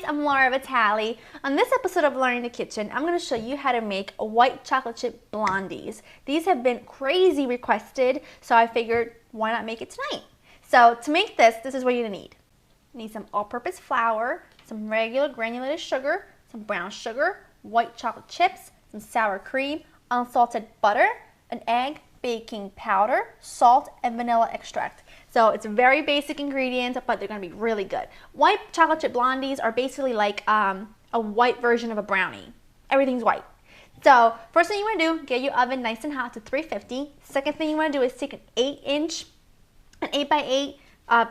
I'm Laura Vitale. On this episode of Learning the Kitchen, I'm going to show you how to make white chocolate chip blondies. These have been crazy requested, so I figured why not make it tonight? So to make this is what you're going to need. You need some all-purpose flour, some regular granulated sugar, some brown sugar, white chocolate chips, some sour cream, unsalted butter, an egg, baking powder, salt, and vanilla extract. So it's very basic ingredients, but they're going to be really good. White chocolate chip blondies are basically like a white version of a brownie. Everything's white. So first thing you want to do, get your oven nice and hot to 350. Second thing you want to do is take an 8x8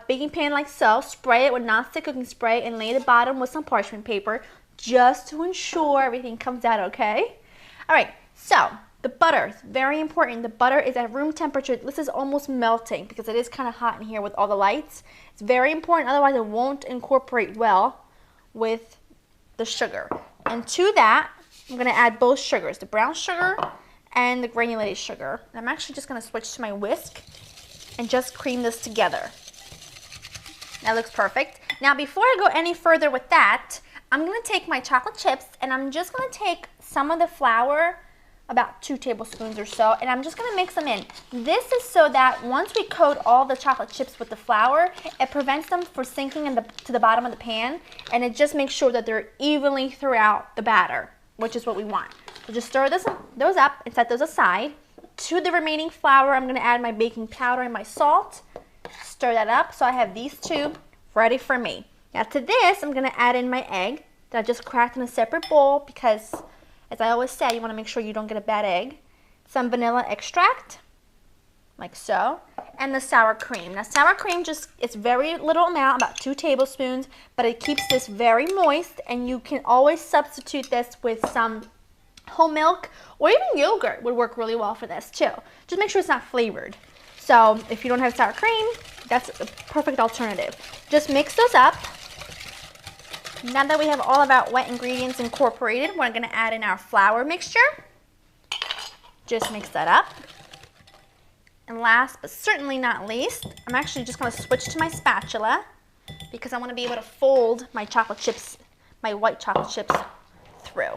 baking pan like so, spray it with nonstick cooking spray, and lay the bottom with some parchment paper just to ensure everything comes out okay. All right, so the butter is very important. The butter is at room temperature. This is almost melting because it is kind of hot in here with all the lights. It's very important, otherwise it won't incorporate well with the sugar. And to that, I'm going to add both sugars, the brown sugar and the granulated sugar. And I'm actually just going to switch to my whisk and just cream this together. That looks perfect. Now before I go any further with that, I'm going to take my chocolate chips and I'm just going to take some of the flour, about 2 tablespoons or so, and I'm just going to mix them in. This is so that once we coat all the chocolate chips with the flour, it prevents them from sinking to the bottom of the pan, and it just makes sure that they're evenly throughout the batter, which is what we want. So just stir those up and set those aside. To the remaining flour, I'm going to add my baking powder and my salt. Stir that up so I have these two ready for me. Now to this, I'm going to add in my egg that I just cracked in a separate bowl because, as I always say, you want to make sure you don't get a bad egg. Some vanilla extract, like so, and the sour cream. Now sour cream, it's very little amount, about 2 tablespoons, but it keeps this very moist, and you can always substitute this with some whole milk, or even yogurt would work really well for this too. Just make sure it's not flavored. So if you don't have sour cream, that's a perfect alternative. Just mix those up. Now that we have all of our wet ingredients incorporated, we're going to add in our flour mixture. Just mix that up. And last but certainly not least, I'm actually just going to switch to my spatula because I want to be able to fold my chocolate chips, my white chocolate chips through.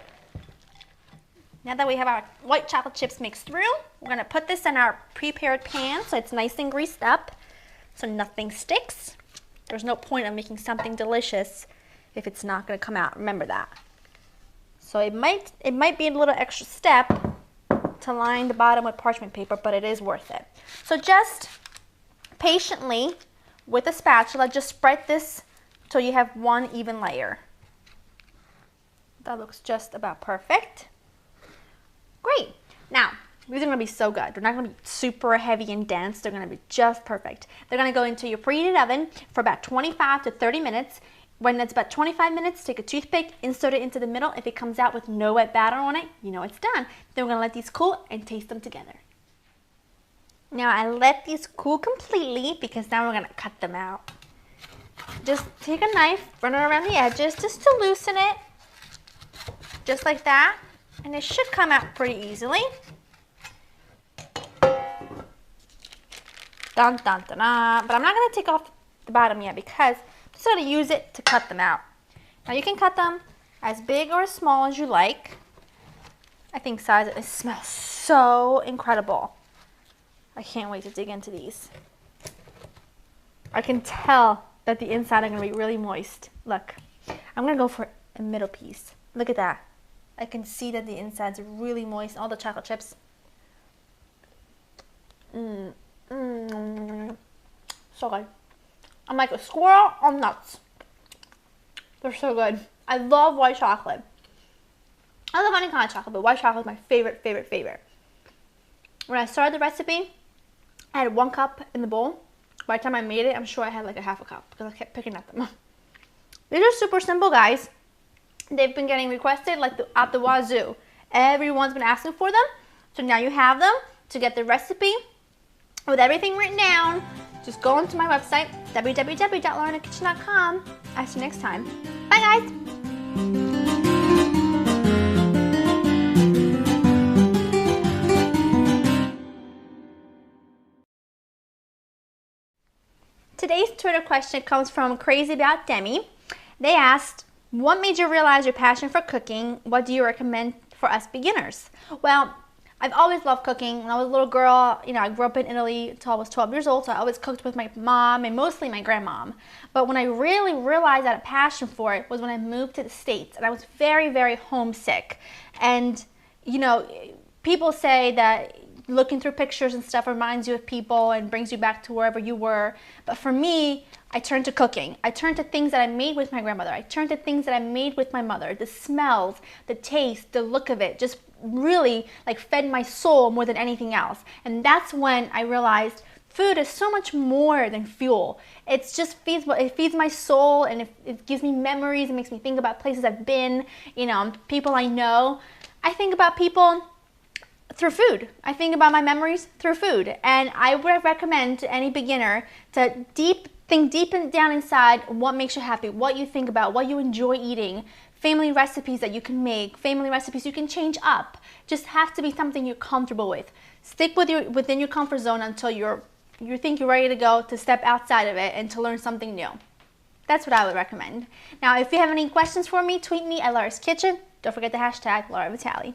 Now that we have our white chocolate chips mixed through, we're going to put this in our prepared pan so it's nice and greased up so nothing sticks. There's no point of making something delicious if it's not going to come out. Remember that. So it might be a little extra step to line the bottom with parchment paper, but it is worth it. So just patiently with a spatula, just spread this till you have one even layer. That looks just about perfect. Great. Now, these are going to be so good. They're not going to be super heavy and dense. They're going to be just perfect. They're going to go into your preheated oven for about 25 to 30 minutes. When it's about 25 minutes, take a toothpick, insert it into the middle. If it comes out with no wet batter on it, you know it's done. Then we're going to let these cool and taste them together. Now I let these cool completely because now we're going to cut them out. Just take a knife, run it around the edges just to loosen it. Just like that. And it should come out pretty easily. Dun, dun, dun, dun. But I'm not going to take off the bottom yet because I'm just going to use it to cut them out. Now you can cut them as big or as small as you like. I think size, it smells so incredible. I can't wait to dig into these. I can tell that the inside are going to be really moist. Look, I'm going to go for a middle piece. Look at that. I can see that the inside's really moist, all the chocolate chips. So good. I'm like a squirrel on nuts. They're so good. I love white chocolate. I love any kind of chocolate, but white chocolate is my favorite. When I started the recipe, I had 1 cup in the bowl. By the time I made it, I'm sure I had like a half a cup because I kept picking at them. These are super simple, guys. They've been getting requested like at the wazoo. Everyone's been asking for them. So now you have them. To get the recipe with everything written down, just go onto my website, www.learninthekitchen.com. I'll see you next time. Bye, guys. Today's Twitter question comes from Crazy About Demi. They asked, What made you realize your passion for cooking? What do you recommend for us beginners? Well, I've always loved cooking. When I was a little girl, I grew up in Italy until I was 12 years old, so I always cooked with my mom and mostly my grandmom. But when I really realized I had a passion for it was when I moved to the States, and I was very, very homesick. And, people say that looking through pictures and stuff reminds you of people and brings you back to wherever you were. But for me, I turned to cooking. I turned to things that I made with my grandmother. I turned to things that I made with my mother. The smells, the taste, the look of it just really fed my soul more than anything else. And that's when I realized food is so much more than fuel. It feeds my soul, and it gives me memories. It makes me think about places I've been, people I know. I think about people through food. I think about my memories through food. And I would recommend to any beginner to think deep down inside what makes you happy, what you think about, what you enjoy eating, family recipes that you can make, family recipes you can change up. Just have to be something you're comfortable with. Stick within your comfort zone until you think you're ready to go, to step outside of it and to learn something new. That's what I would recommend. Now, if you have any questions for me, tweet me at Laura's Kitchen. Don't forget the hashtag Laura Vitale.